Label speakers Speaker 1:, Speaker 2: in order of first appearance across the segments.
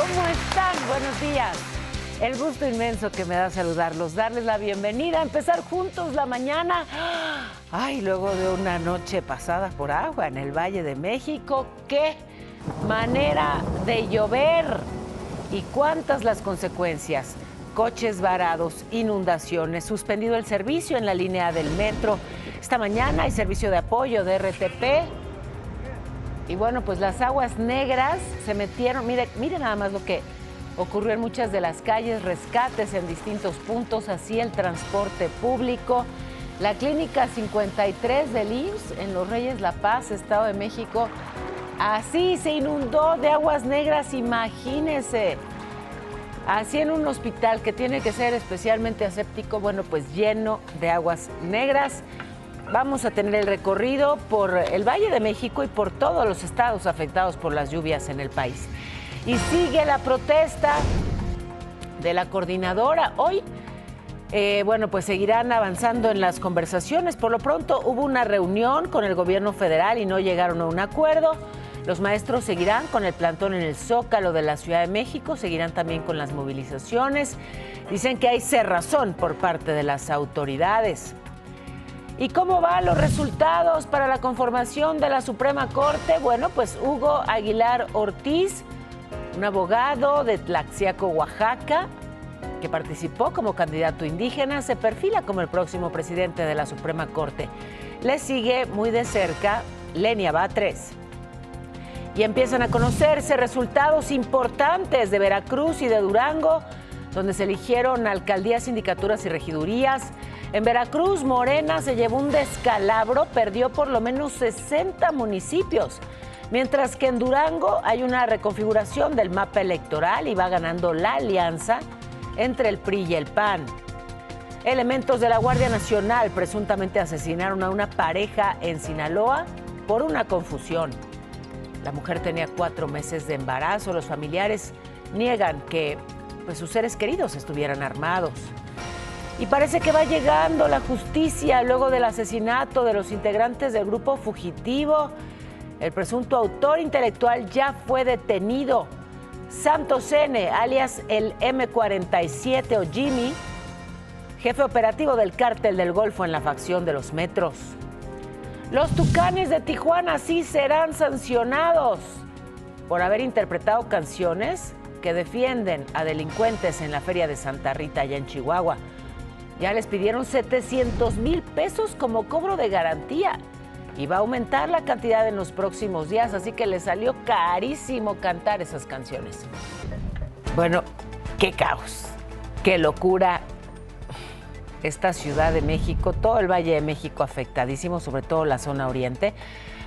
Speaker 1: ¿Cómo están? Buenos días. El gusto inmenso que me da saludarlos, darles la bienvenida, empezar juntos la mañana. Ay, luego de una noche pasada por agua en el Valle de México, qué manera de llover. ¿Y cuántas las consecuencias? Coches varados, inundaciones, suspendido el servicio en la línea del metro. Esta mañana hay servicio de apoyo de RTP. Y bueno, pues las aguas negras se metieron. Mire nada más lo que ocurrió en muchas de las calles, rescates en distintos puntos, así el transporte público. La clínica 53 del IMSS en Los Reyes La Paz, Estado de México, así se inundó de aguas negras, imagínense. Así en un hospital que tiene que ser especialmente aséptico, bueno, pues lleno de aguas negras. Vamos a tener el recorrido por el Valle de México y por todos los estados afectados por las lluvias en el país. Y sigue la protesta de la coordinadora. Hoy, bueno, pues seguirán avanzando en las conversaciones. Por lo pronto hubo una reunión con el gobierno federal y no llegaron a un acuerdo. Los maestros seguirán con el plantón en el Zócalo de la Ciudad de México, seguirán también con las movilizaciones. Dicen que hay cerrazón por parte de las autoridades. ¿Y cómo van los resultados para la conformación de la Suprema Corte? Bueno, pues Hugo Aguilar Ortiz, un abogado de Tlaxiaco, Oaxaca, que participó como candidato indígena, se perfila como el próximo presidente de la Suprema Corte. Le sigue muy de cerca Lenia Batres. Y empiezan a conocerse resultados importantes de Veracruz y de Durango, donde se eligieron alcaldías, sindicaturas y regidurías. En Veracruz, Morena se llevó un descalabro, perdió por lo menos 60 municipios, mientras que en Durango hay una reconfiguración del mapa electoral y va ganando la alianza entre el PRI y el PAN. Elementos de la Guardia Nacional presuntamente asesinaron a una pareja en Sinaloa por una confusión. La mujer tenía 4 meses de embarazo. Los familiares niegan que sus seres queridos estuvieran armados. Y parece que va llegando la justicia luego del asesinato de los integrantes del grupo fugitivo. El presunto autor intelectual ya fue detenido. Santos N., alias el M47 o Jimmy, jefe operativo del Cártel del Golfo en la facción de los Metros. Los Tucanes de Tijuana sí serán sancionados por haber interpretado canciones que defienden a delincuentes en la Feria de Santa Rita, allá en Chihuahua. Ya les pidieron 700,000 pesos como cobro de garantía y va a aumentar la cantidad en los próximos días, así que les salió carísimo cantar esas canciones. Bueno, qué caos, qué locura. Esta Ciudad de México, todo el Valle de México afectadísimo, sobre todo la zona oriente.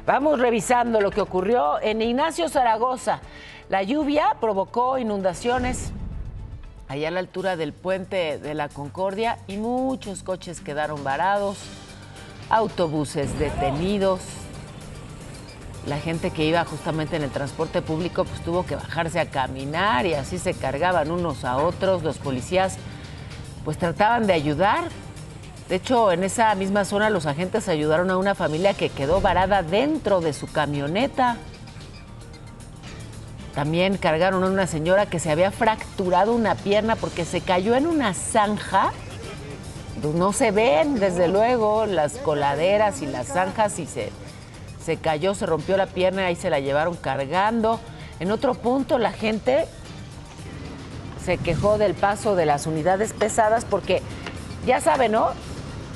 Speaker 1: Vamos revisando lo que ocurrió en Ignacio Zaragoza. La lluvia provocó inundaciones allá a la altura del puente de la Concordia y muchos coches quedaron varados, autobuses detenidos. La gente que iba justamente en el transporte público pues tuvo que bajarse a caminar y así se cargaban unos a otros. Los policías pues trataban de ayudar. De hecho, en esa misma zona los agentes ayudaron a una familia que quedó varada dentro de su camioneta. También cargaron a una señora que se había fracturado una pierna porque se cayó en una zanja. No se ven, desde luego, las coladeras y las zanjas y se cayó, se rompió la pierna y ahí se la llevaron cargando. En otro punto, la gente se quejó del paso de las unidades pesadas porque, ya saben, ¿no?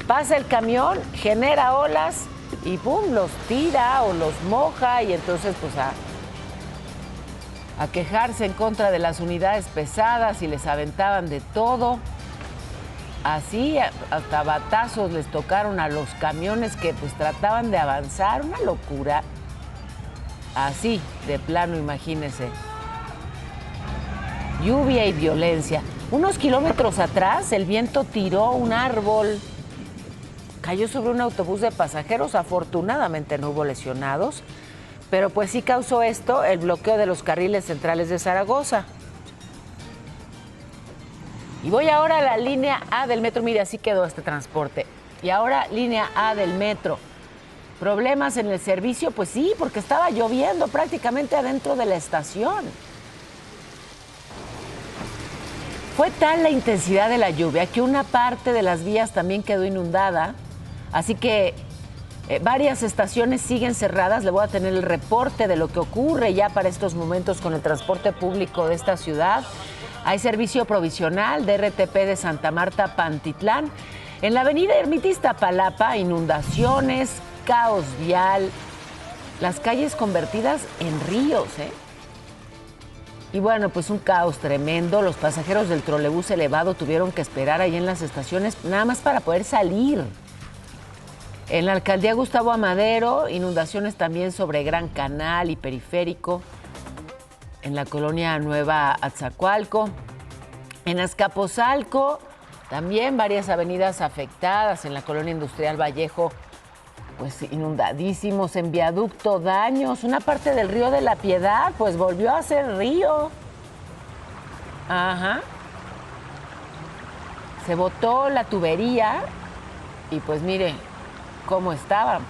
Speaker 1: Pasa el camión, genera olas y ¡pum!, los tira o los moja y entonces pues a quejarse en contra de las unidades pesadas y les aventaban de todo. Así hasta batazos les tocaron a los camiones que pues trataban de avanzar, una locura. Así, de plano, imagínense. Lluvia y violencia. Unos kilómetros atrás, el viento tiró un árbol, cayó sobre un autobús de pasajeros. Afortunadamente no hubo lesionados, pero pues sí causó esto el bloqueo de los carriles centrales de Zaragoza. Y voy ahora a la línea A del metro. Mire, así quedó este transporte. Y ahora línea A del metro. ¿Problemas en el servicio? Pues sí, porque estaba lloviendo prácticamente adentro de la estación. fue tal la intensidad de la lluvia que una parte de las vías también quedó inundada, así que varias estaciones siguen cerradas. Le voy a tener el reporte de lo que ocurre ya para estos momentos con el transporte público de esta ciudad. Hay servicio provisional de RTP de Santa Marta Pantitlán. En la avenida Ermita Iztapalapa, inundaciones, caos vial, las calles convertidas en ríos, Y bueno, pues un caos tremendo. Los pasajeros del trolebús elevado tuvieron que esperar ahí en las estaciones nada más para poder salir. En la alcaldía Gustavo Amadero, inundaciones también sobre Gran Canal y Periférico. En la colonia Nueva Atzacoalco. En Azcapotzalco, también varias avenidas afectadas. En la colonia Industrial Vallejo, pues inundadísimos. En Viaducto, daños. Una parte del río de la Piedad, pues volvió a ser río. Ajá. Se botó la tubería y pues mire cómo estaba.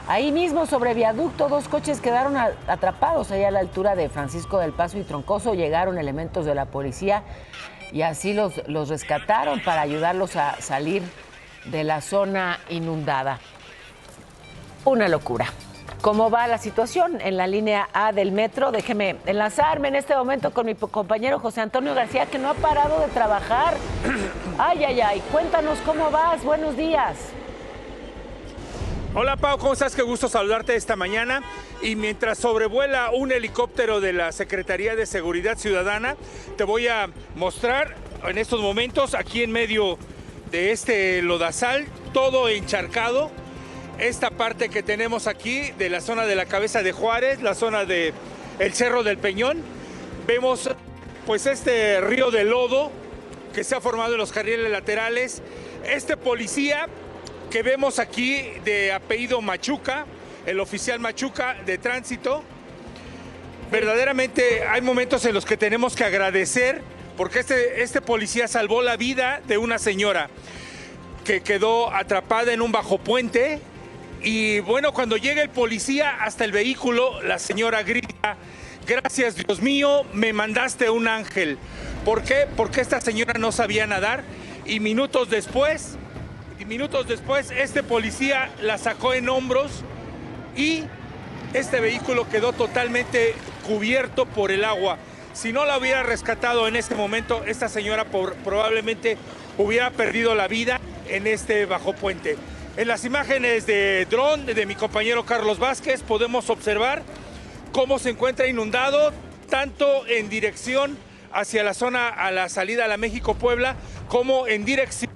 Speaker 1: Ahí mismo sobre Viaducto, 2 coches quedaron atrapados allá a la altura de Francisco del Paso y Troncoso. Llegaron elementos de la policía y así los rescataron para ayudarlos a salir de la zona inundada. Una locura. ¿Cómo va la situación en la línea A del metro? Déjeme enlazarme en este momento con mi compañero José Antonio García, que no ha parado de trabajar. Ay, ay, ay. Cuéntanos cómo vas. Buenos días.
Speaker 2: Hola Pau, ¿cómo estás? Qué gusto saludarte esta mañana. Y mientras sobrevuela un helicóptero de la Secretaría de Seguridad Ciudadana, te voy a mostrar en estos momentos, aquí en medio de este lodazal, todo encharcado, esta parte que tenemos aquí de la zona de la Cabeza de Juárez, la zona de el Cerro del Peñón. Vemos pues este río de lodo que se ha formado en los carriles laterales. Este policía que vemos aquí de apellido Machuca, el oficial Machuca de tránsito, verdaderamente hay momentos en los que tenemos que agradecer porque este policía salvó la vida de una señora que quedó atrapada en un bajo puente y bueno, cuando llega el policía hasta el vehículo, la señora grita: gracias Dios mío, me mandaste un ángel. ¿Por qué? Porque esta señora no sabía nadar y minutos después este policía la sacó en hombros y este vehículo quedó totalmente cubierto por el agua. Si no la hubiera rescatado en este momento, esta señora probablemente hubiera perdido la vida en este bajo puente. En las imágenes de dron de mi compañero Carlos Vázquez podemos observar cómo se encuentra inundado tanto en dirección hacia la zona a la salida a la México-Puebla como en dirección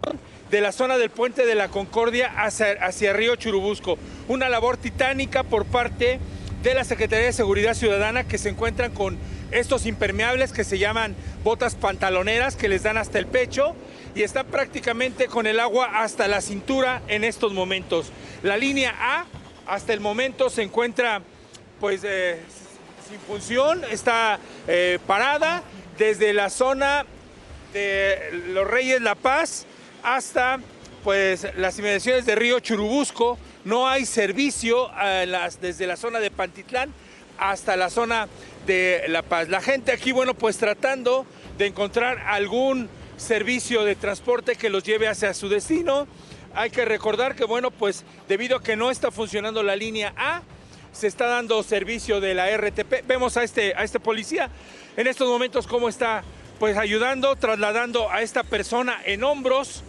Speaker 2: de la zona del Puente de la Concordia hacia Río Churubusco. Una labor titánica por parte de la Secretaría de Seguridad Ciudadana, que se encuentran con estos impermeables que se llaman botas pantaloneras, que les dan hasta el pecho y están prácticamente con el agua hasta la cintura en estos momentos. La línea A hasta el momento se encuentra pues sin función, está parada desde la zona de Los Reyes La Paz hasta pues las inmediaciones de Río Churubusco. No hay servicio desde la zona de Pantitlán hasta la zona de La Paz. La gente aquí, bueno, pues tratando de encontrar algún servicio de transporte que los lleve hacia su destino. Hay que recordar que, bueno, pues debido a que no está funcionando la línea A, se está dando servicio de la RTP. Vemos a este policía en estos momentos cómo está pues ayudando, trasladando a esta persona en hombros,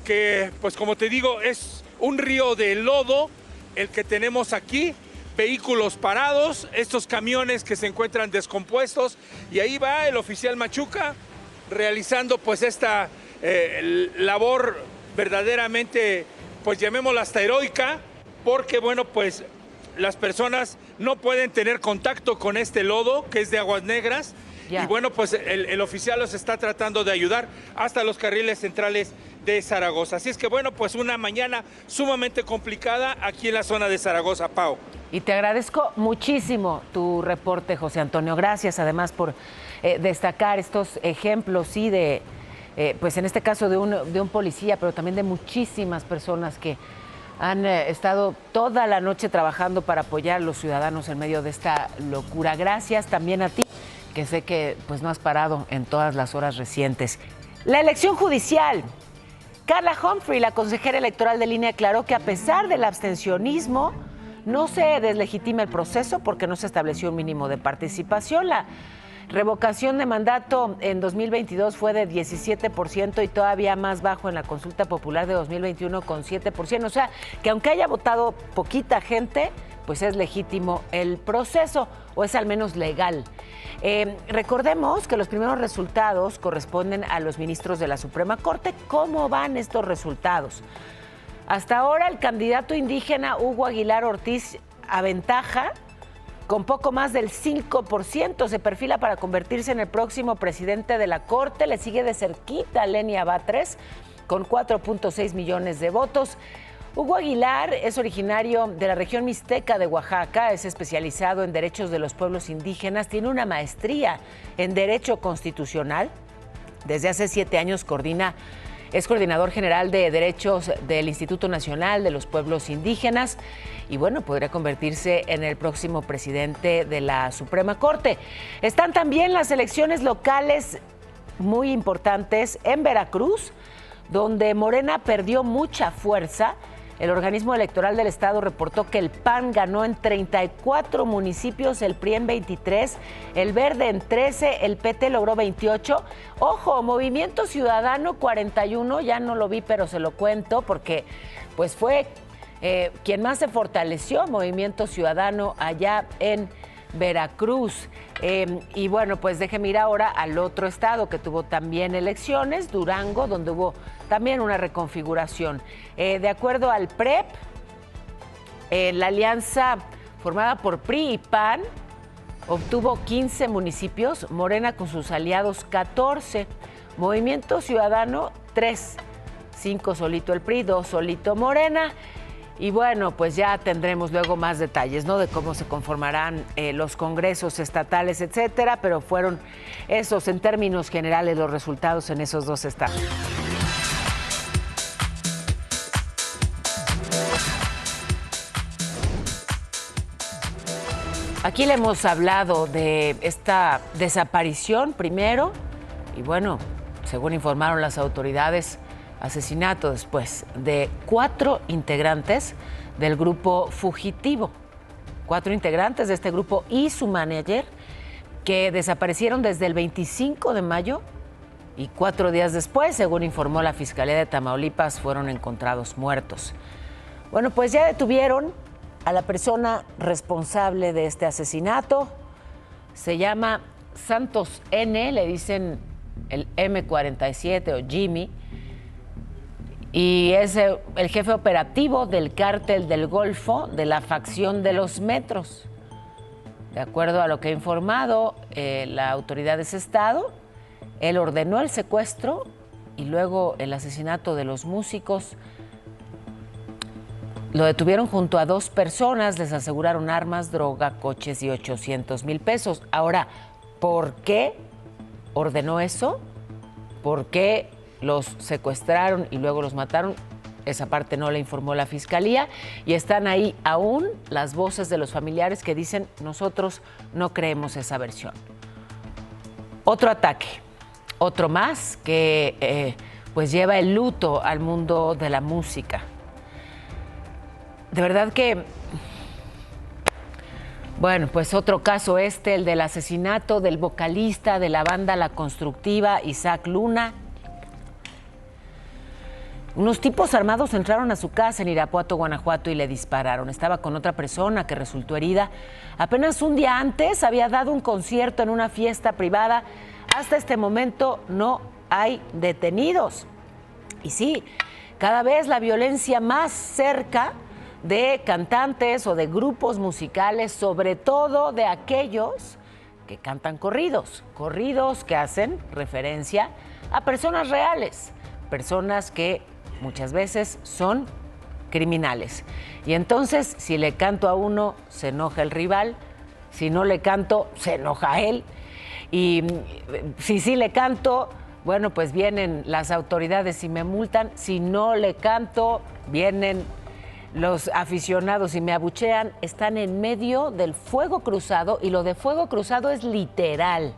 Speaker 2: que pues como te digo es un río de lodo el que tenemos aquí, vehículos parados, estos camiones que se encuentran descompuestos y ahí va el oficial Machuca realizando pues esta labor verdaderamente pues llamémosla hasta heroica, porque bueno pues las personas no pueden tener contacto con este lodo que es de aguas negras. Y bueno, pues el oficial los está tratando de ayudar hasta los carriles centrales de Zaragoza. Así es que bueno, pues una mañana sumamente complicada aquí en la zona de Zaragoza, Pau.
Speaker 1: Y te agradezco muchísimo tu reporte, José Antonio. Gracias además por destacar estos ejemplos, sí, de, pues en este caso de un policía, pero también de muchísimas personas que han estado toda la noche trabajando para apoyar a los ciudadanos en medio de esta locura. Gracias también a ti, que sé que pues no has parado en todas las horas recientes. La elección judicial. Carla Humphrey, la consejera electoral del INE, aclaró que a pesar del abstencionismo, no se deslegitima el proceso porque no se estableció un mínimo de participación. La revocación de mandato en 2022 fue de 17% y todavía más bajo en la consulta popular de 2021 con 7%. O sea, que aunque haya votado poquita gente, pues es legítimo el proceso, o es al menos legal. Recordemos que los primeros resultados corresponden a los ministros de la Suprema Corte. ¿Cómo van estos resultados? Hasta ahora el candidato indígena Hugo Aguilar Ortiz aventaja con poco más del 5%, se perfila para convertirse en el próximo presidente de la Corte. Le sigue de cerquita Lenia Batres con 4.6 millones de votos. Hugo Aguilar es originario de la región mixteca de Oaxaca, es especializado en derechos de los pueblos indígenas, tiene una maestría en Derecho Constitucional. Desde hace 7 años es coordinador general de derechos del Instituto Nacional de los Pueblos Indígenas y bueno, podría convertirse en el próximo presidente de la Suprema Corte. Están también las elecciones locales muy importantes en Veracruz, donde Morena perdió mucha fuerza. El organismo electoral del estado reportó que el PAN ganó en 34 municipios, el PRI en 23, el Verde en 13, el PT logró 28. Ojo, Movimiento Ciudadano 41, ya no lo vi, pero se lo cuento porque pues fue quien más se fortaleció, Movimiento Ciudadano allá en Veracruz. Y bueno, pues déjeme ir ahora al otro estado que tuvo también elecciones, Durango, donde hubo también una reconfiguración. De acuerdo al PREP, la alianza formada por PRI y PAN obtuvo 15 municipios, Morena con sus aliados 14, Movimiento Ciudadano 3, 5 solito el PRI, 2 solito Morena. Y bueno, pues ya tendremos luego más detalles, ¿no? De cómo se conformarán los congresos estatales, etcétera, pero fueron esos, en términos generales, los resultados en esos dos estados. Aquí le hemos hablado de esta desaparición primero y bueno, según informaron las autoridades, asesinato después de 4 integrantes del grupo fugitivo. 4 integrantes de este grupo y su manager que desaparecieron desde el 25 de mayo y 4 días después, según informó la Fiscalía de Tamaulipas, fueron encontrados muertos. Bueno, pues ya detuvieron a la persona responsable de este asesinato. Se llama Santos N, le dicen el M47 o Jimmy, y es el jefe operativo del cártel del Golfo de la facción de los Metros. De acuerdo a lo que ha informado la autoridad de ese estado, él ordenó el secuestro y luego el asesinato de los músicos. Lo detuvieron junto a 2 personas, les aseguraron armas, droga, coches y 800,000 pesos. Ahora, ¿por qué ordenó eso? ¿Por qué los secuestraron y luego los mataron? Esa parte no la informó la Fiscalía y están ahí aún las voces de los familiares que dicen: nosotros no creemos esa versión. Otro ataque, otro más que pues lleva el luto al mundo de la música. De verdad que, bueno, pues otro caso el del asesinato del vocalista de la banda La Constructiva, Isaac Luna. Unos tipos armados entraron a su casa en Irapuato, Guanajuato, y le dispararon. Estaba con otra persona que resultó herida. Apenas un día antes había dado un concierto en una fiesta privada. Hasta este momento no hay detenidos. Y sí, cada vez la violencia más cerca de cantantes o de grupos musicales, sobre todo de aquellos que cantan corridos que hacen referencia a personas reales, personas que muchas veces son criminales. Y entonces, si le canto a uno, se enoja el rival, si no le canto, se enoja él, y si sí le canto, bueno, pues vienen las autoridades y me multan, si no le canto, vienen los aficionados y me abuchean. Están en medio del fuego cruzado, y lo de fuego cruzado es literal.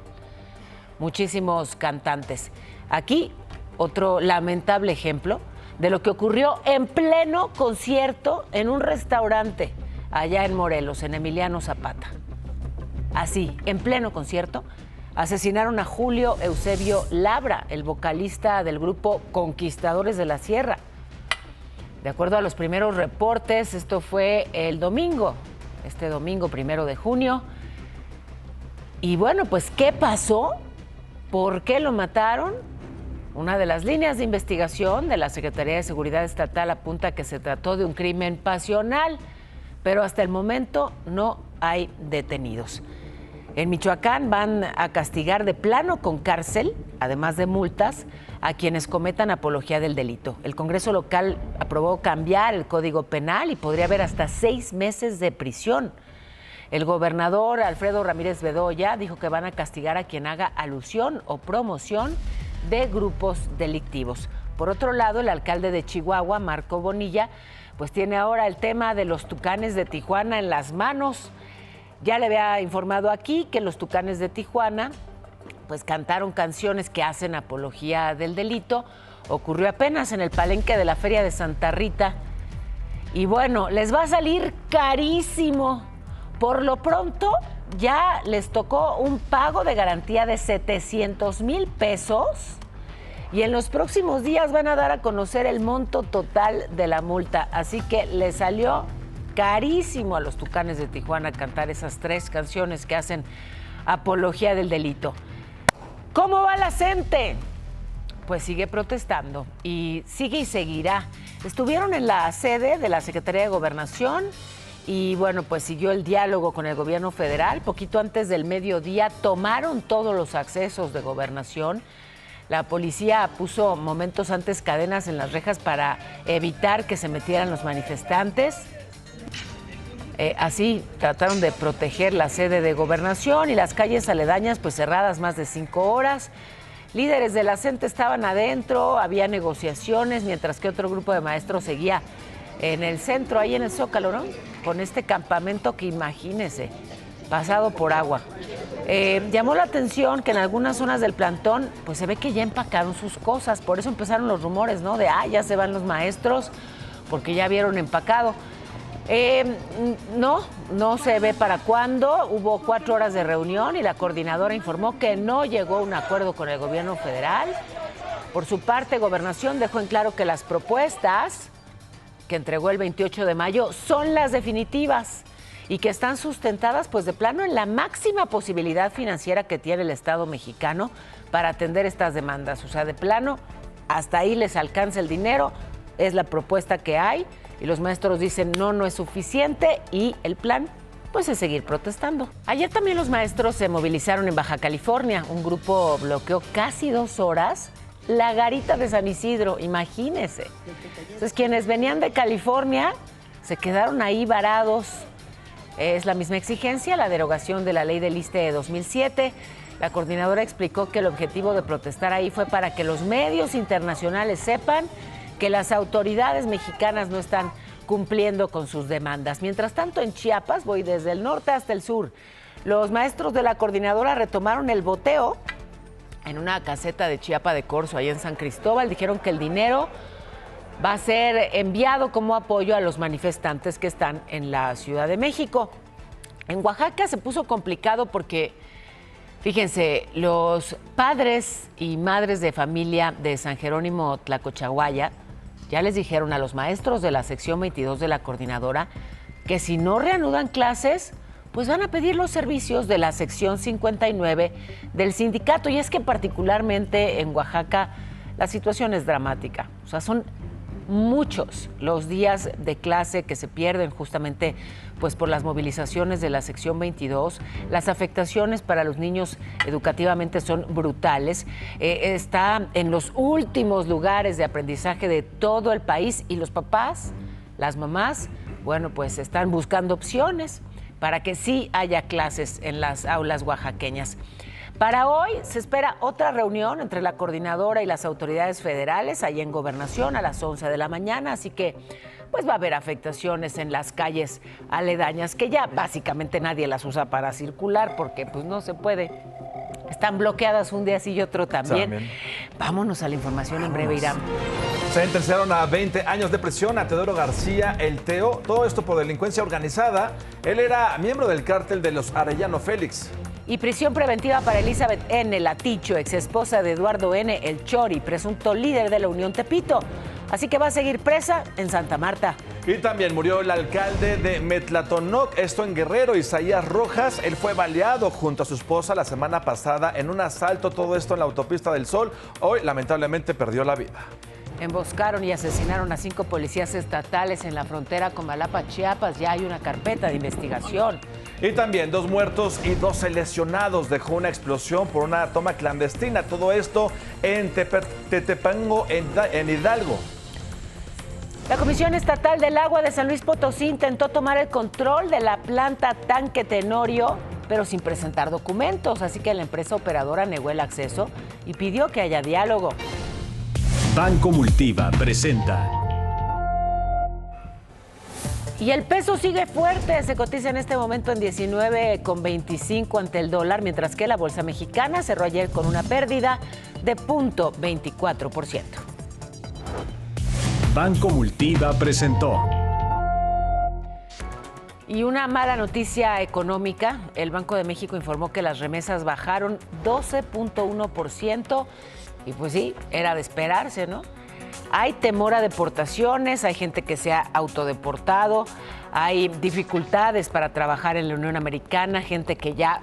Speaker 1: Muchísimos cantantes. Aquí otro lamentable ejemplo de lo que ocurrió en pleno concierto en un restaurante allá en Morelos, en Emiliano Zapata. Así, en pleno concierto, asesinaron a Julio Eusebio Labra, el vocalista del grupo Conquistadores de la Sierra. De acuerdo a los primeros reportes, esto fue el domingo, este domingo 1 de junio. Y bueno, pues, ¿qué pasó? ¿Por qué lo mataron? Una de las líneas de investigación de la Secretaría de Seguridad Estatal apunta que se trató de un crimen pasional, pero hasta el momento no hay detenidos. En Michoacán van a castigar de plano con cárcel, además de multas, a quienes cometan apología del delito. El Congreso local aprobó cambiar el Código Penal y podría haber hasta 6 meses de prisión. El gobernador Alfredo Ramírez Bedoya dijo que van a castigar a quien haga alusión o promoción de grupos delictivos. Por otro lado, el alcalde de Chihuahua, Marco Bonilla, pues tiene ahora el tema de los Tucanes de Tijuana en las manos. Ya le había informado aquí que los Tucanes de Tijuana pues cantaron canciones que hacen apología del delito. Ocurrió apenas en el palenque de la Feria de Santa Rita. Y bueno, les va a salir carísimo. Por lo pronto, ya les tocó un pago de garantía de 700,000 pesos y en los próximos días van a dar a conocer el monto total de la multa. Así que les salió carísimo a los Tucanes de Tijuana cantar esas 3 canciones que hacen apología del delito. ¿Cómo va la gente? Pues sigue protestando y sigue y seguirá. Estuvieron en la sede de la Secretaría de Gobernación y bueno, pues siguió el diálogo con el gobierno federal. Poquito antes del mediodía tomaron todos los accesos de Gobernación. La policía puso momentos antes cadenas en las rejas para evitar que se metieran los manifestantes. Así trataron de proteger la sede de Gobernación y las calles aledañas pues cerradas más de 5 horas. Líderes de la CENTE estaban adentro, había negociaciones, mientras que otro grupo de maestros seguía en el centro, ahí en el Zócalo, ¿no? Con este campamento que imagínense, pasado por agua. Llamó la atención que en algunas zonas del plantón pues se ve que ya empacaron sus cosas, por eso empezaron los rumores, ¿no? De, ya se van los maestros porque ya vieron empacado. No se ve para cuándo. Hubo 4 horas de reunión y la coordinadora informó que no llegó a un acuerdo con el gobierno federal. Por su parte, Gobernación dejó en claro que las propuestas que entregó el 28 de mayo son las definitivas y que están sustentadas pues de plano en la máxima posibilidad financiera que tiene el Estado mexicano para atender estas demandas. O sea, de plano, hasta ahí les alcanza el dinero, es la propuesta que hay. Y los maestros dicen no es suficiente y el plan pues es seguir protestando. Ayer también los maestros se movilizaron en Baja California. Un grupo bloqueó casi 2 horas la garita de San Isidro, imagínense. Entonces quienes venían de California se quedaron ahí varados. Es la misma exigencia, la derogación de la ley del ISSSTE de 2007. La coordinadora explicó que el objetivo de protestar ahí fue para que los medios internacionales sepan que las autoridades mexicanas no están cumpliendo con sus demandas. Mientras tanto, en Chiapas, voy desde el norte hasta el sur, los maestros de la coordinadora retomaron el boteo en una caseta de Chiapa de Corzo, ahí en San Cristóbal. Dijeron que el dinero va a ser enviado como apoyo a los manifestantes que están en la Ciudad de México. En Oaxaca se puso complicado porque, fíjense, los padres y madres de familia de San Jerónimo Tlacochahuaya ya les dijeron a los maestros de la sección 22 de la coordinadora que si no reanudan clases, pues van a pedir los servicios de la sección 59 del sindicato. Y es que particularmente en Oaxaca la situación es dramática. O sea, son muchos los días de clase que se pierden justamente pues por las movilizaciones de la sección 22. Las afectaciones para los niños educativamente son brutales. Está en los últimos lugares de aprendizaje de todo el país y los papás, las mamás, bueno, pues están buscando opciones para que sí haya clases en las aulas oaxaqueñas. Para hoy se espera otra reunión entre la coordinadora y las autoridades federales ahí en Gobernación a las 11 de la mañana, así que pues va a haber afectaciones en las calles aledañas que ya básicamente nadie las usa para circular porque pues no se puede. Están bloqueadas un día sí y otro también. Vámonos a la información en breve, Irán.
Speaker 3: Sentenciaron a 20 años de prisión a Teodoro García, el Teo, todo esto por delincuencia organizada. Él era miembro del cártel de los Arellano Félix.
Speaker 1: Y prisión preventiva para Elizabeth N. Laticho, exesposa de Eduardo N. El Chori, presunto líder de la Unión Tepito. Así que va a seguir presa en Santa Marta.
Speaker 3: Y también murió el alcalde de Metlatonoc, esto en Guerrero, Isaías Rojas. Él fue baleado junto a su esposa la semana pasada en un asalto, todo esto en la autopista del Sol. Hoy, lamentablemente, perdió la vida.
Speaker 1: Emboscaron y asesinaron a 5 policías estatales en la frontera con Malapa, Chiapas. Ya hay una carpeta de investigación.
Speaker 3: Y también 2 muertos y 12 lesionados dejó una explosión por una toma clandestina. Todo esto en Tetepango, en Hidalgo.
Speaker 1: La Comisión Estatal del Agua de San Luis Potosí intentó tomar el control de la planta Tanque Tenorio, pero sin presentar documentos. Así que la empresa operadora negó el acceso y pidió que haya diálogo.
Speaker 4: Banco Multiva presenta.
Speaker 1: Y el peso sigue fuerte, se cotiza en este momento en 19,25 ante el dólar, mientras que la bolsa mexicana cerró ayer con una pérdida de 0.24%.
Speaker 4: Banco Multiva presentó.
Speaker 1: Y una mala noticia económica, el Banco de México informó que las remesas bajaron 12.1%, y pues sí, era de esperarse, ¿no? Hay temor a deportaciones, hay gente que se ha autodeportado, hay dificultades para trabajar en la Unión Americana, gente que ya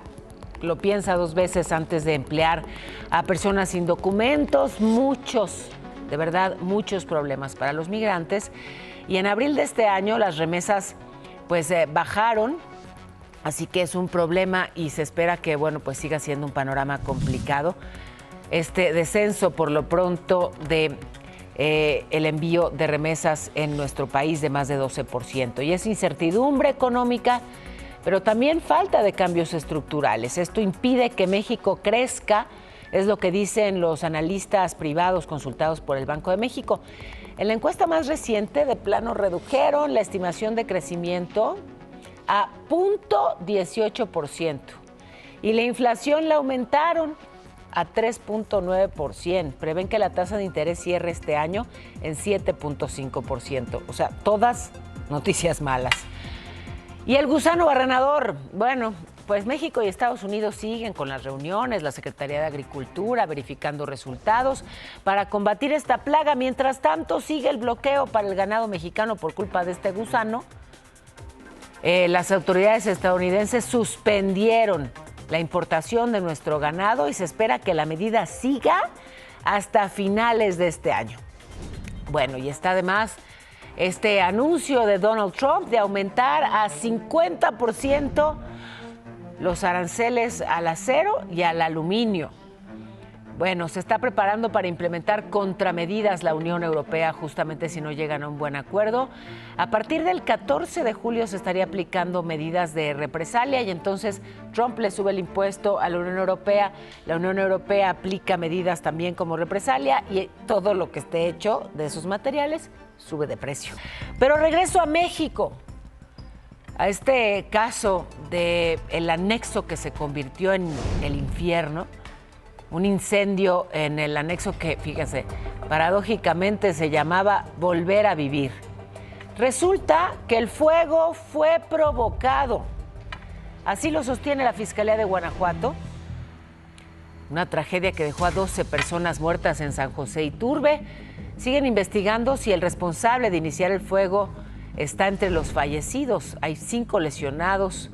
Speaker 1: lo piensa 2 veces antes de emplear a personas sin documentos, muchos, de verdad, muchos problemas para los migrantes. Y en abril de este año las remesas pues bajaron, así que es un problema y se espera que, bueno, pues siga siendo un panorama complicado. Este descenso por lo pronto de el envío de remesas en nuestro país de más de 12%. Y es incertidumbre económica, pero también falta de cambios estructurales. Esto impide que México crezca, es lo que dicen los analistas privados consultados por el Banco de México. En la encuesta más reciente, de plano redujeron la estimación de crecimiento a 0.18% y la inflación la aumentaron a 3.9%. Prevén que la tasa de interés cierre este año en 7.5%. O sea, todas noticias malas. Y el gusano barrenador, bueno, pues México y Estados Unidos siguen con las reuniones, la Secretaría de Agricultura verificando resultados para combatir esta plaga. Mientras tanto, sigue el bloqueo para el ganado mexicano por culpa de este gusano. Las autoridades estadounidenses suspendieron la importación de nuestro ganado y se espera que la medida siga hasta finales de este año. Bueno, y está además este anuncio de Donald Trump de aumentar a 50% los aranceles al acero y al aluminio. Bueno, se está preparando para implementar contramedidas la Unión Europea justamente si no llegan a un buen acuerdo. A partir del 14 de julio se estaría aplicando medidas de represalia y entonces Trump le sube el impuesto a la Unión Europea. La Unión Europea aplica medidas también como represalia y todo lo que esté hecho de esos materiales sube de precio. Pero regreso a México, a este caso del anexo que se convirtió en el infierno. Un incendio en el anexo que, fíjense, paradójicamente se llamaba Volver a Vivir. Resulta que el fuego fue provocado. Así lo sostiene la Fiscalía de Guanajuato. Una tragedia que dejó a 12 personas muertas en San José Iturbe. Siguen investigando si el responsable de iniciar el fuego está entre los fallecidos. Hay 5 lesionados.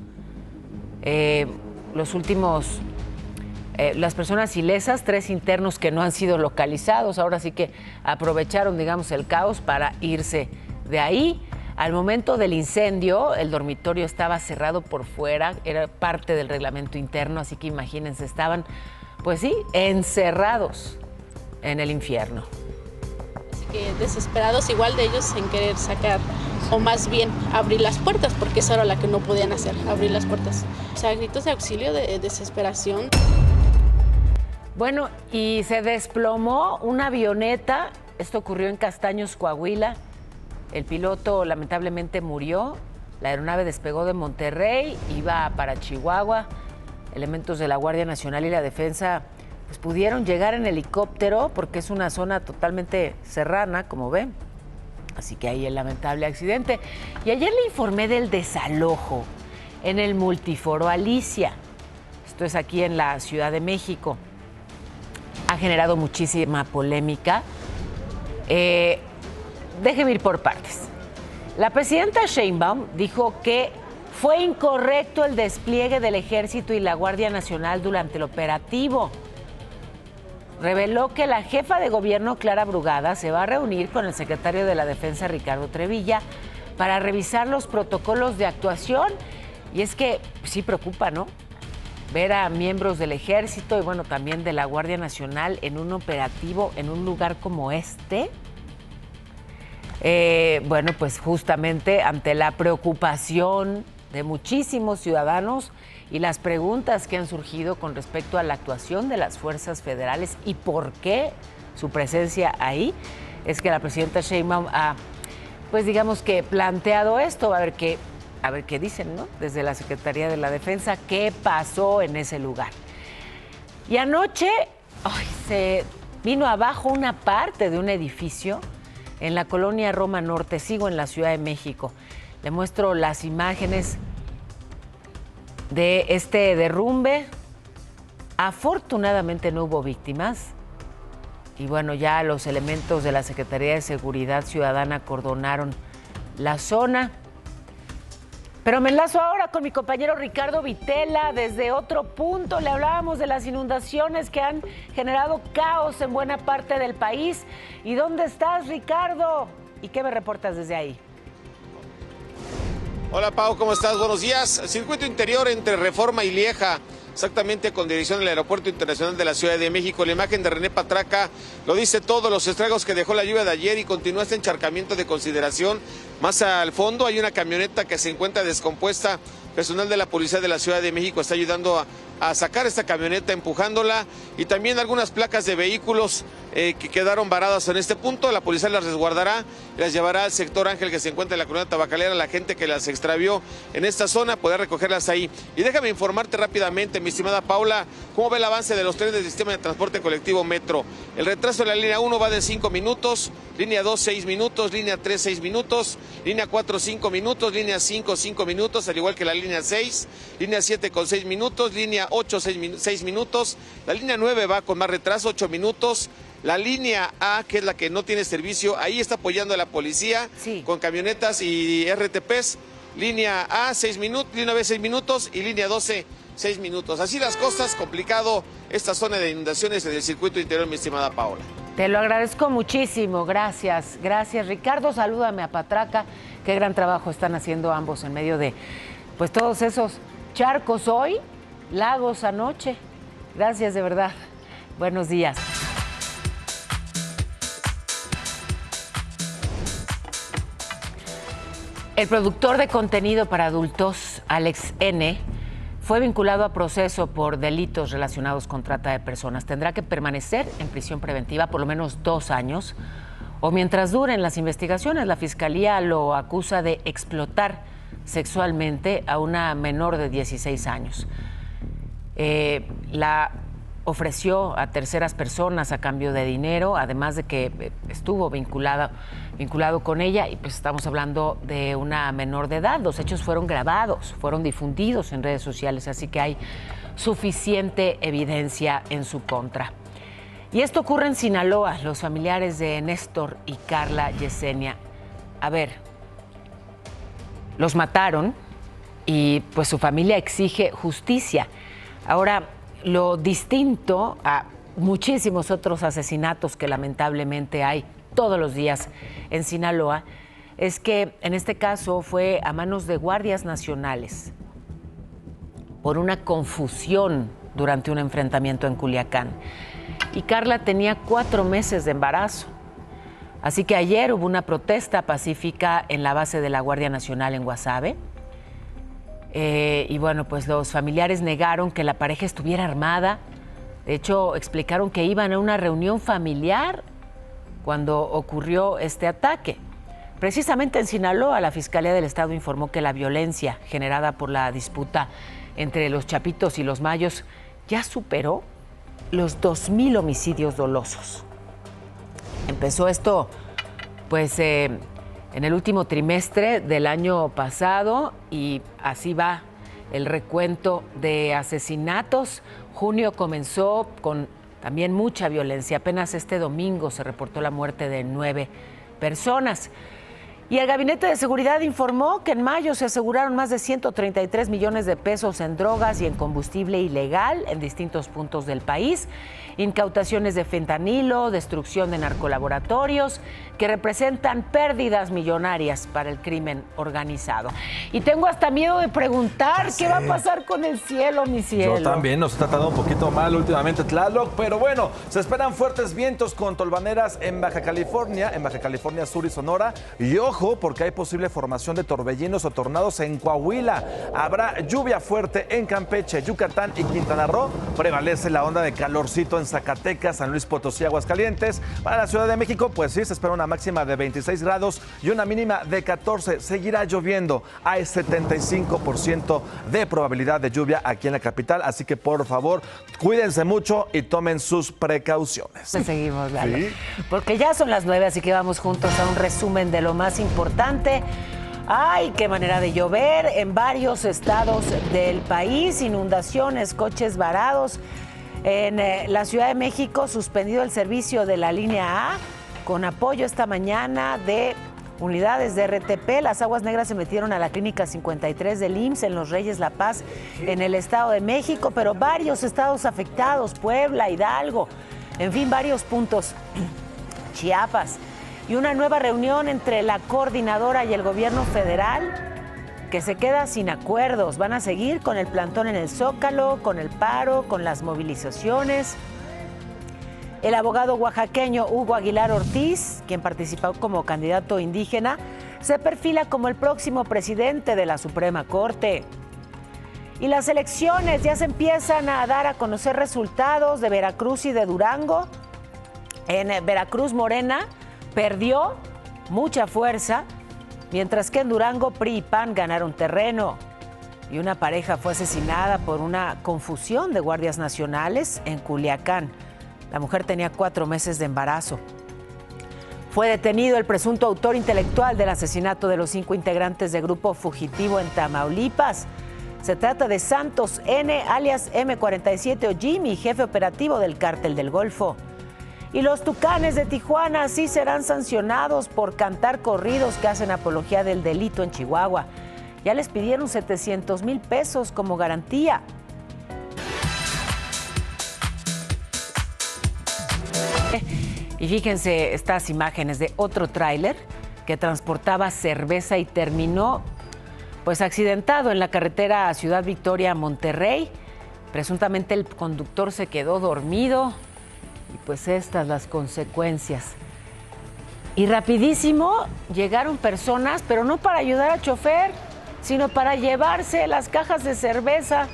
Speaker 1: Las personas ilesas, 3 internos que no han sido localizados. Ahora sí que aprovecharon, digamos, el caos para irse de ahí. Al momento del incendio, el dormitorio estaba cerrado por fuera, era parte del reglamento interno, así que imagínense, estaban, pues sí, encerrados en el infierno.
Speaker 5: Así que desesperados igual de ellos en querer sacar, o más bien abrir las puertas, porque eso era lo que no podían hacer, abrir las puertas. O sea, gritos de auxilio, de desesperación.
Speaker 1: Bueno, y se desplomó una avioneta, esto ocurrió en Castaños, Coahuila. El piloto lamentablemente murió, la aeronave despegó de Monterrey, iba para Chihuahua. Elementos de la Guardia Nacional y la Defensa pues pudieron llegar en helicóptero porque es una zona totalmente serrana, como ven. Así que ahí el lamentable accidente. Y ayer le informé del desalojo en el Multiforo Alicia. Esto es aquí en la Ciudad de México. Ha generado muchísima polémica. Déjeme ir por partes. La presidenta Sheinbaum dijo que fue incorrecto el despliegue del Ejército y la Guardia Nacional durante el operativo. Reveló que la jefa de gobierno, Clara Brugada, se va a reunir con el secretario de la Defensa, Ricardo Trevilla, para revisar los protocolos de actuación. Y es que sí preocupa, ¿no? Ver a miembros del Ejército y, bueno, también de la Guardia Nacional en un operativo en un lugar como este. Bueno, pues justamente ante la preocupación de muchísimos ciudadanos y las preguntas que han surgido con respecto a la actuación de las fuerzas federales y por qué su presencia ahí, es que la presidenta Sheinbaum ha, pues digamos que planteado esto, a ver qué dicen, ¿no? Desde la Secretaría de la Defensa, qué pasó en ese lugar. Y anoche se vino abajo una parte de un edificio en la colonia Roma Norte, sigo en la Ciudad de México. Le muestro las imágenes de este derrumbe. Afortunadamente no hubo víctimas. Y bueno, ya los elementos de la Secretaría de Seguridad Ciudadana acordonaron la zona. Pero me enlazo ahora con mi compañero Ricardo Vitela desde otro punto. Le hablábamos de las inundaciones que han generado caos en buena parte del país. ¿Y dónde estás, Ricardo? ¿Y qué me reportas desde ahí?
Speaker 6: Hola, Pau, ¿cómo estás? Buenos días. Circuito interior entre Reforma y Lieja, exactamente con dirección al Aeropuerto Internacional de la Ciudad de México. La imagen de René Patraca lo dice todo, los estragos que dejó la lluvia de ayer y continúa este encharcamiento de consideración. Más al fondo hay una camioneta que se encuentra descompuesta. Personal de la Policía de la Ciudad de México está ayudando a sacar esta camioneta, empujándola, y también algunas placas de vehículos que quedaron varadas en este punto. La policía las resguardará y las llevará al sector Ángel, que se encuentra en la colonia tabacalera. La gente que las extravió en esta zona podrá recogerlas ahí. Y déjame informarte rápidamente, mi estimada Paula, cómo ve el avance de los trenes del sistema de transporte colectivo Metro. El retraso de la línea 1 va de 5 minutos, línea 2 6 minutos, línea 3 6 minutos, línea 4 5 minutos, línea 5 5 minutos, al igual que la línea 6, línea 7 con 6 minutos, línea 8 6 minutos, la línea 9 va con más retraso, 8 minutos. La línea A, que es la que no tiene servicio, ahí está apoyando a la policía, sí, con camionetas y RTPs. Línea A, 6 minutos, línea B, 6 minutos y línea 12, 6 minutos. Así las cosas, complicado esta zona de inundaciones en el circuito interior, mi estimada Paola.
Speaker 1: Te lo agradezco muchísimo, gracias. Gracias, Ricardo. Salúdame a Patraca. Qué gran trabajo están haciendo ambos en medio de, pues, todos esos charcos hoy, lagos anoche. Gracias, de verdad. Buenos días. El productor de contenido para adultos, Alex N., fue vinculado a proceso por delitos relacionados con trata de personas. Tendrá que permanecer en prisión preventiva por lo menos 2 años o mientras duren las investigaciones. La Fiscalía lo acusa de explotar sexualmente a una menor de 16 años. La ofreció a terceras personas a cambio de dinero, además de que estuvo vinculado con ella, y pues estamos hablando de una menor de edad. Los hechos fueron grabados, fueron difundidos en redes sociales, así que hay suficiente evidencia en su contra. Y esto ocurre en Sinaloa. Los familiares de Néstor y Carla Yesenia, a ver, los mataron y pues su familia exige justicia. Ahora, lo distinto a muchísimos otros asesinatos que lamentablemente hay todos los días en Sinaloa es que en este caso fue a manos de guardias nacionales por una confusión durante un enfrentamiento en Culiacán. Y Carla tenía 4 meses de embarazo. Así que ayer hubo una protesta pacífica en la base de la Guardia Nacional en Guasave. Y bueno, pues los familiares negaron que la pareja estuviera armada. De hecho, explicaron que iban a una reunión familiar cuando ocurrió este ataque. Precisamente en Sinaloa, la Fiscalía del Estado informó que la violencia generada por la disputa entre los Chapitos y los Mayos ya superó los 2,000 homicidios dolosos. Empezó esto, pues, en el último trimestre del año pasado y así va el recuento de asesinatos. Junio comenzó con también mucha violencia. Apenas este domingo se reportó la muerte de 9 personas. Y el Gabinete de Seguridad informó que en mayo se aseguraron más de 133 millones de pesos en drogas y en combustible ilegal en distintos puntos del país, incautaciones de fentanilo, destrucción de narcolaboratorios, que representan pérdidas millonarias para el crimen organizado. Y tengo hasta miedo de preguntar qué va a pasar con el cielo, mi cielo.
Speaker 3: Yo también, nos ha tratado un poquito mal últimamente Tlaloc, pero bueno, se esperan fuertes vientos con tolvaneras en Baja California Sur y Sonora. Y ojo, porque hay posible formación de torbellinos o tornados en Coahuila. Habrá lluvia fuerte en Campeche, Yucatán y Quintana Roo. Prevalece la onda de calorcito en Zacatecas, San Luis Potosí, Aguascalientes. Para la Ciudad de México, pues sí, se espera una máxima de 26 grados y una mínima de 14. Seguirá lloviendo. Hay 75% de probabilidad de lluvia aquí en la capital, así que por favor, cuídense mucho y tomen sus precauciones.
Speaker 1: Seguimos, Lalo.
Speaker 3: Sí.
Speaker 1: Porque ya son las 9, así que vamos juntos a un resumen de lo más importante. ¡Ay, qué manera de llover! En varios estados del país, inundaciones, coches varados. En la Ciudad de México, suspendido el servicio de la línea A, con apoyo esta mañana de unidades de RTP. Las aguas negras se metieron a la clínica 53 del IMSS en Los Reyes La Paz, en el Estado de México, pero varios estados afectados, Puebla, Hidalgo, en fin, varios puntos, Chiapas. Y una nueva reunión entre la coordinadora y el gobierno federal que se queda sin acuerdos. Van a seguir con el plantón en el Zócalo, con el paro, con las movilizaciones. El abogado oaxaqueño Hugo Aguilar Ortiz, quien participó como candidato indígena, se perfila como el próximo presidente de la Suprema Corte. Y las elecciones ya se empiezan a dar a conocer resultados de Veracruz y de Durango. En Veracruz, Morena perdió mucha fuerza, mientras que en Durango PRI y PAN ganaron terreno. Y una pareja fue asesinada por una confusión de guardias nacionales en Culiacán. La mujer tenía 4 meses de embarazo. Fue detenido el presunto autor intelectual del asesinato de los 5 integrantes de Grupo Fugitivo en Tamaulipas. Se trata de Santos N., alias M47 o Jimmy, jefe operativo del Cártel del Golfo. Y los Tucanes de Tijuana sí serán sancionados por cantar corridos que hacen apología del delito en Chihuahua. Ya les pidieron 700,000 pesos como garantía. Y fíjense estas imágenes de otro tráiler que transportaba cerveza y terminó pues accidentado en la carretera Ciudad Victoria a Monterrey. Presuntamente el conductor se quedó dormido y pues estas las consecuencias. Y rapidísimo llegaron personas, pero no para ayudar al chofer, sino para llevarse las cajas de cerveza.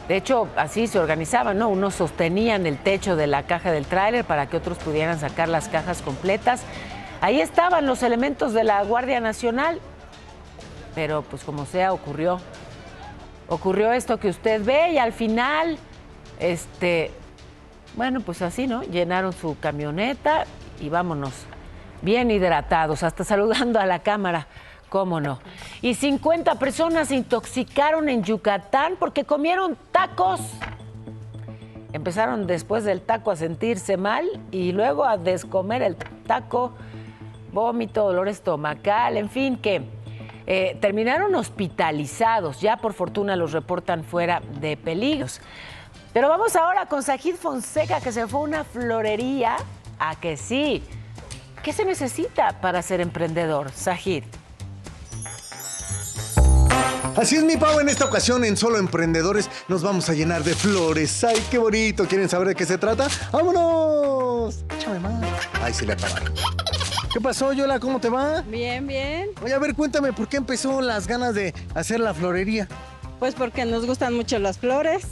Speaker 1: De hecho, así se organizaban, ¿no? Unos sostenían el techo de la caja del tráiler para que otros pudieran sacar las cajas completas. Ahí estaban los elementos de la Guardia Nacional, pero pues como sea, ocurrió esto que usted ve y al final, bueno, pues así, ¿no? Llenaron su camioneta y vámonos, bien hidratados, hasta saludando a la cámara, cómo no. Y 50 personas se intoxicaron en Yucatán porque comieron tacos. Empezaron después del taco a sentirse mal y luego a descomer el taco, vómito, dolor estomacal, en fin, que terminaron hospitalizados. Ya por fortuna los reportan fuera de peligros. Pero vamos ahora con Sajid Fonseca, que se fue a una florería. ¿A que sí? ¿Qué se necesita para ser emprendedor, Sajid?
Speaker 7: Así es, mi Pau, en esta ocasión en Solo Emprendedores nos vamos a llenar de flores. ¡Ay, qué bonito! ¿Quieren saber de qué se trata? ¡Vámonos! Échame más. Ay, se le acabaron. ¿Qué pasó, Yola? ¿Cómo te va?
Speaker 8: Bien, bien.
Speaker 7: Oye, a ver, cuéntame, ¿por qué empezó las ganas de hacer la florería?
Speaker 8: Pues porque nos gustan mucho las flores.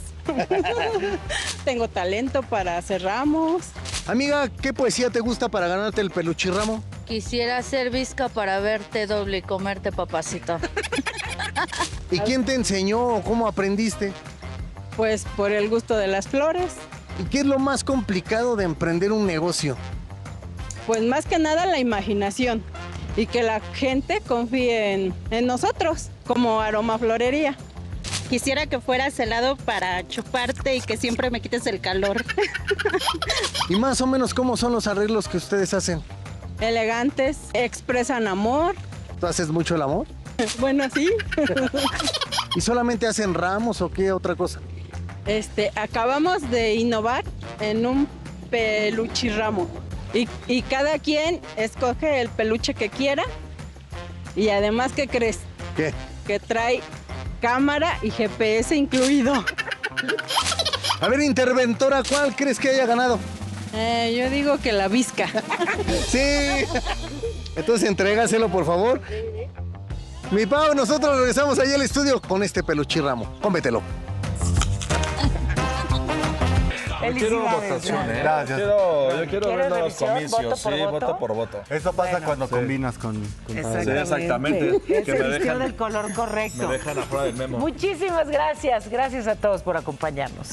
Speaker 8: Tengo talento para hacer ramos.
Speaker 7: Amiga, ¿qué poesía te gusta para ganarte el peluchirramo?
Speaker 9: Quisiera ser visca para verte doble y comerte, papacito.
Speaker 7: ¿Y quién te enseñó o cómo aprendiste?
Speaker 8: Pues por el gusto de las flores.
Speaker 7: ¿Y qué es lo más complicado de emprender un negocio?
Speaker 8: Pues más que nada la imaginación y que la gente confíe en nosotros como aromaflorería.
Speaker 10: Quisiera que fueras helado para chuparte y que siempre me quites el calor.
Speaker 7: Y más o menos, ¿cómo son los arreglos que ustedes hacen?
Speaker 8: Elegantes, expresan amor.
Speaker 7: ¿Tú haces mucho el amor?
Speaker 8: Bueno, sí.
Speaker 7: ¿Y solamente hacen ramos o qué otra cosa?
Speaker 8: Acabamos de innovar en un peluchirramo. Y cada quien escoge el peluche que quiera. Y además, ¿qué crees?
Speaker 7: ¿Qué?
Speaker 8: Que trae cámara y GPS incluido.
Speaker 7: A ver, interventora, ¿cuál crees que haya ganado?
Speaker 8: Yo digo que la visca.
Speaker 7: Sí. Entonces entrégaselo, por favor. Mi Pau, nosotros regresamos allá al estudio con este peluchirramo. Cómetelo.
Speaker 3: Quiero votación, ¿eh?
Speaker 7: Gracias.
Speaker 3: Yo quiero ver los
Speaker 1: revisión?
Speaker 3: comicios.
Speaker 1: ¿Voto por voto?
Speaker 3: Voto por voto.
Speaker 7: Eso pasa
Speaker 1: Bueno,
Speaker 7: cuando combinas con
Speaker 3: exactamente.
Speaker 1: Se
Speaker 3: Que me
Speaker 1: vistió
Speaker 3: dejan-
Speaker 1: del color correcto.
Speaker 3: Me dejan afuera del memo.
Speaker 1: Muchísimas gracias. Gracias a todos por acompañarnos.